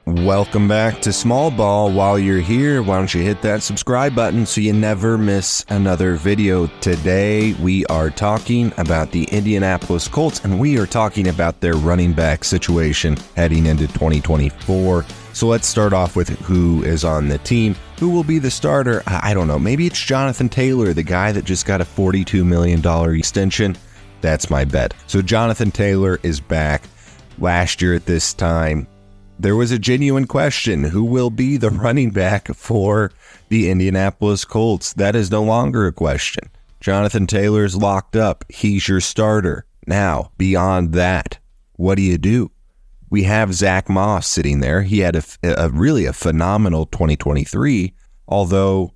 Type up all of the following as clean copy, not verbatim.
Welcome back to Small Ball. While you're here, why don't you hit that subscribe button so you never miss another video. Today, we are talking about the Indianapolis Colts, and we are talking about their running back situation heading into 2024. So let's start off with who is on the team. Who will be the starter? I don't know. Maybe it's Jonathan Taylor, the guy that just got a $42 million extension. That's my bet. So Jonathan Taylor is back. Last year at this time, there was a genuine question: who will be the running back for the Indianapolis Colts? That is no longer a question. Jonathan Taylor's locked up. He's your starter. Now, beyond that, what do? We have Zack Moss sitting there. He had a really phenomenal 2023, although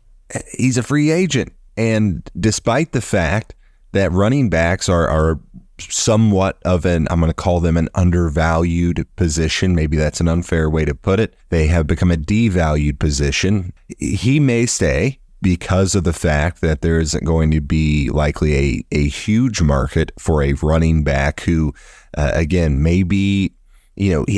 he's a free agent. And despite the fact that running backs are somewhat of I'm going to call them an undervalued position. Maybe that's an unfair way to put it. They have become a devalued position. He may stay because of the fact that there isn't going to be likely a huge market for a running back who, again, maybe,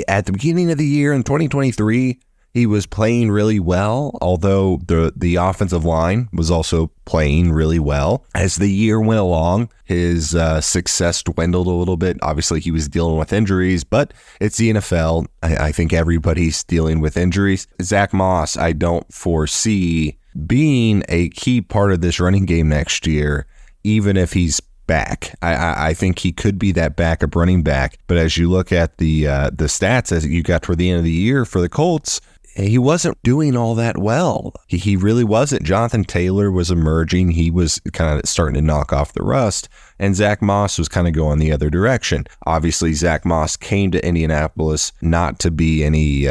at the beginning of the year in 2023, he was playing really well, although the offensive line was also playing really well. As the year went along, his success dwindled a little bit. Obviously, he was dealing with injuries, but it's the NFL. I think everybody's dealing with injuries. Zack Moss, I don't foresee being a key part of this running game next year, even if he's back. I think he could be that backup running back. But as you look at the stats as you got toward the end of the year for the Colts, he wasn't doing all that well. He really wasn't. Jonathan Taylor was emerging. He was kind of starting to knock off the rust, and Zack Moss was kind of going the other direction. Obviously, Zack Moss came to Indianapolis not to be any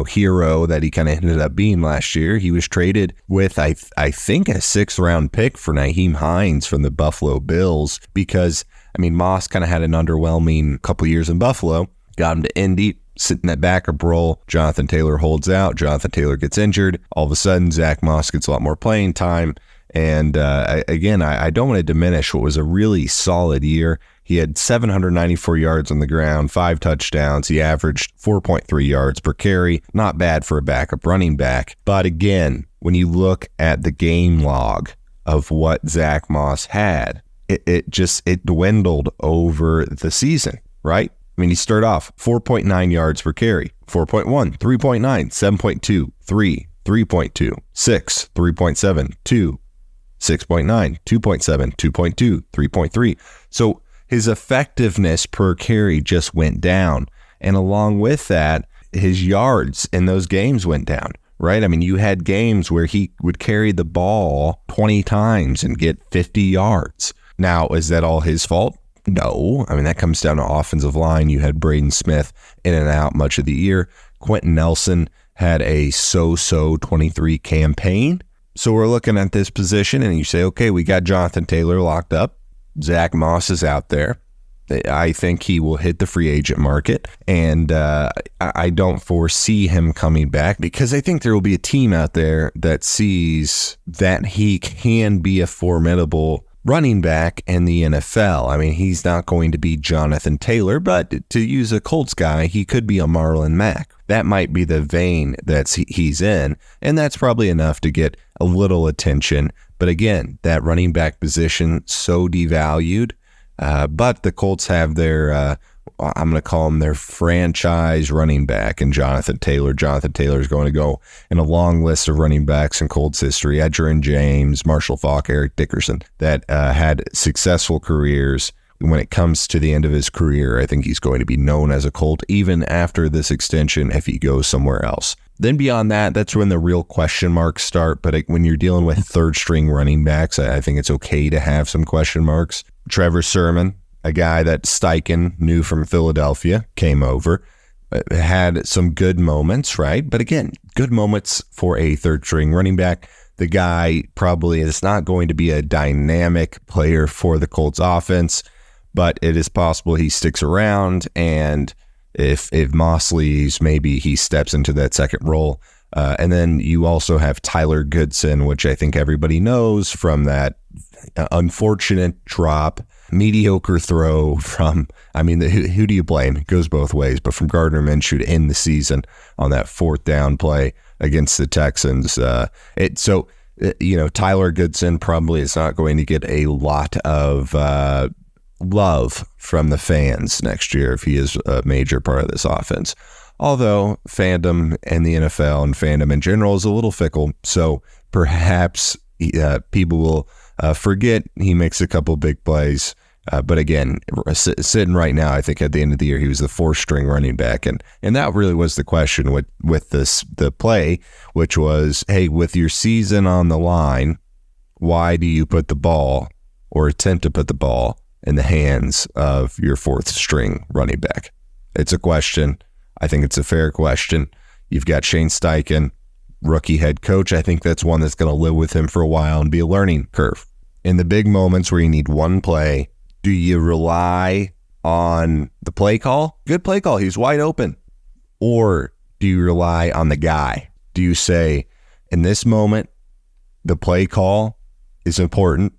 hero that he kind of ended up being last year. He was traded with, I think, a 6th-round pick for Nyheim Hines from the Buffalo Bills because, Moss kind of had an underwhelming couple years in Buffalo, got him to Indy, sit in that backup role. Jonathan Taylor holds out. Jonathan Taylor gets injured. All of a sudden, Zack Moss gets a lot more playing time. And I don't want to diminish what was a really solid year. He had 794 yards on the ground, 5 touchdowns. He averaged 4.3 yards per carry. Not bad for a backup running back. But again, when you look at the game log of what Zack Moss had, it dwindled over the season, right? He started off 4.9 yards per carry, 4.1, 3.9, 7.2, 3, 3.2, 6, 3.7, 2, 6.9, 2.7, 2.2, 3.3. So his effectiveness per carry just went down. And along with that, his yards in those games went down, right? You had games where he would carry the ball 20 times and get 50 yards. Now, is that all his fault? No. That comes down to offensive line. You had Braden Smith in and out much of the year. Quentin Nelson had a so-so 23 campaign. So we're looking at this position and you say, okay, we got Jonathan Taylor locked up. Zack Moss is out there. I think he will hit the free agent market, and I don't foresee him coming back because I think there will be a team out there that sees that he can be a formidable running back in the NFL. He's not going to be Jonathan Taylor, but to use a Colts guy, he could be a Marlon Mack. That might be the vein that he's in, and that's probably enough to get a little attention. But again, that running back position so devalued, but the Colts have their I'm going to call him their franchise running back in Jonathan Taylor. Jonathan Taylor is going to go in a long list of running backs in Colts history. Edgerrin James, Marshall Faulk, Eric Dickerson, that had successful careers. When it comes to the end of his career, I think he's going to be known as a Colt even after this extension if he goes somewhere else. Then beyond that, that's when the real question marks start. But when you're dealing with third-string running backs, I think it's okay to have some question marks. Trevor Sermon, a guy that Steichen knew from Philadelphia, came over, had some good moments, right? But again, good moments for a third-string running back. The guy probably is not going to be a dynamic player for the Colts offense, but it is possible he sticks around, and if Moss leaves, maybe he steps into that second role. And then you also have Tyler Goodson, which I think everybody knows from that unfortunate drop, mediocre throw from I mean, who do you blame? It goes both ways. But from Gardner Minshew to end the season on that 4th down play against the Texans, Tyler Goodson probably is not going to get a lot of love from the fans next year if he is a major part of this offense. Although fandom and the NFL and fandom in general is a little fickle, so perhaps people will forget he makes a couple big plays. But again, sitting right now, I think at the end of the year, he was the 4th-string running back. And that really was the question with the play, which was, hey, with your season on the line, why do you put the ball or attempt to put the ball in the hands of your 4th-string running back? It's a question. I think it's a fair question. You've got Shane Steichen, rookie head coach. I think that's one that's going to live with him for a while and be a learning curve. In the big moments where you need one play, do you rely on the play call? Good play call. He's wide open. Or do you rely on the guy? Do you say, in this moment, the play call is important,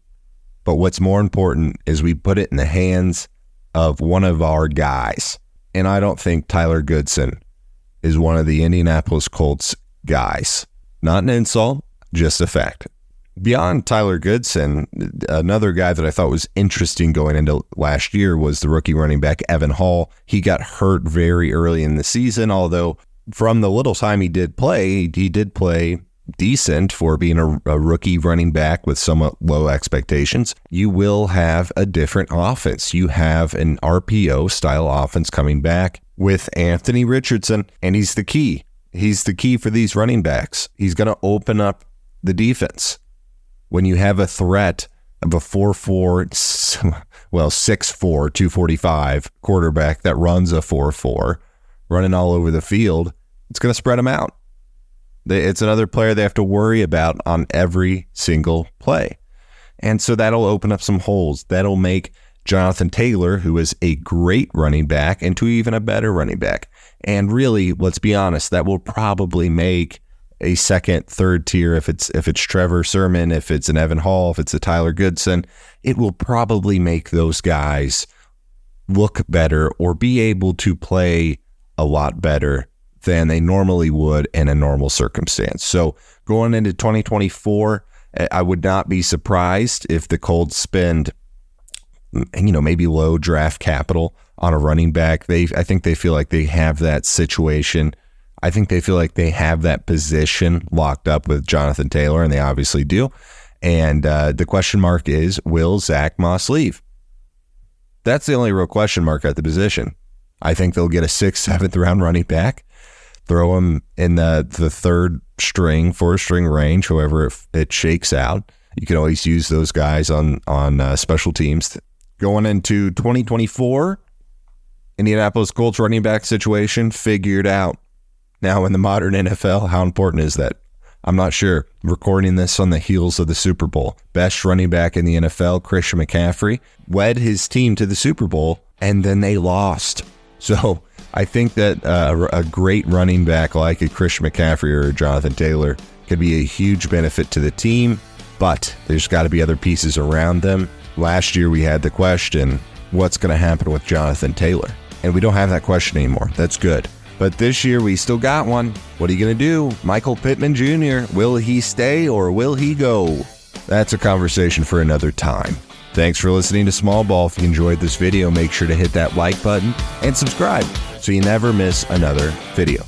but what's more important is we put it in the hands of one of our guys. And I don't think Tyler Goodson is one of the Indianapolis Colts guys. Not an insult, just a fact. Beyond Tyler Goodson, another guy that I thought was interesting going into last year was the rookie running back Evan Hall. He got hurt very early in the season, although from the little time he did play decent for being a rookie running back with somewhat low expectations. You will have a different offense. You have an RPO style offense coming back with Anthony Richardson, and he's the key. He's the key for these running backs. He's going to open up the defense. When you have a threat of a 6'4", 245 quarterback that runs a 4.4, running all over the field, it's going to spread them out. It's another player they have to worry about on every single play. And so that'll open up some holes. That'll make Jonathan Taylor, who is a great running back, into even a better running back. And really, let's be honest, that will probably make a second, third tier, if it's Trevor Sermon, if it's an Evan Hall, if it's a Tyler Goodson, it will probably make those guys look better or be able to play a lot better than they normally would in a normal circumstance. So going into 2024, I would not be surprised if the Colts spend, maybe low draft capital on a running back. I think they feel like they have that situation. I think they feel like they have that position locked up with Jonathan Taylor, and they obviously do. And the question mark is, will Zack Moss leave? That's the only real question mark at the position. I think they'll get a 6th, 7th round running back, throw him in the 3rd string, 4th string range, however it shakes out. You can always use those guys on special teams. Going into 2024, Indianapolis Colts running back situation figured out. Now in the modern NFL, how important is that? I'm not sure. Recording this on the heels of the Super Bowl. Best running back in the NFL, Christian McCaffrey, led his team to the Super Bowl, and then they lost. So I think that a great running back like a Christian McCaffrey or Jonathan Taylor could be a huge benefit to the team, but there's got to be other pieces around them. Last year we had the question, what's going to happen with Jonathan Taylor? And we don't have that question anymore. That's good. But this year, we still got one. What are you going to do? Michael Pittman Jr., will he stay or will he go? That's a conversation for another time. Thanks for listening to Small Ball. If you enjoyed this video, make sure to hit that like button and subscribe so you never miss another video.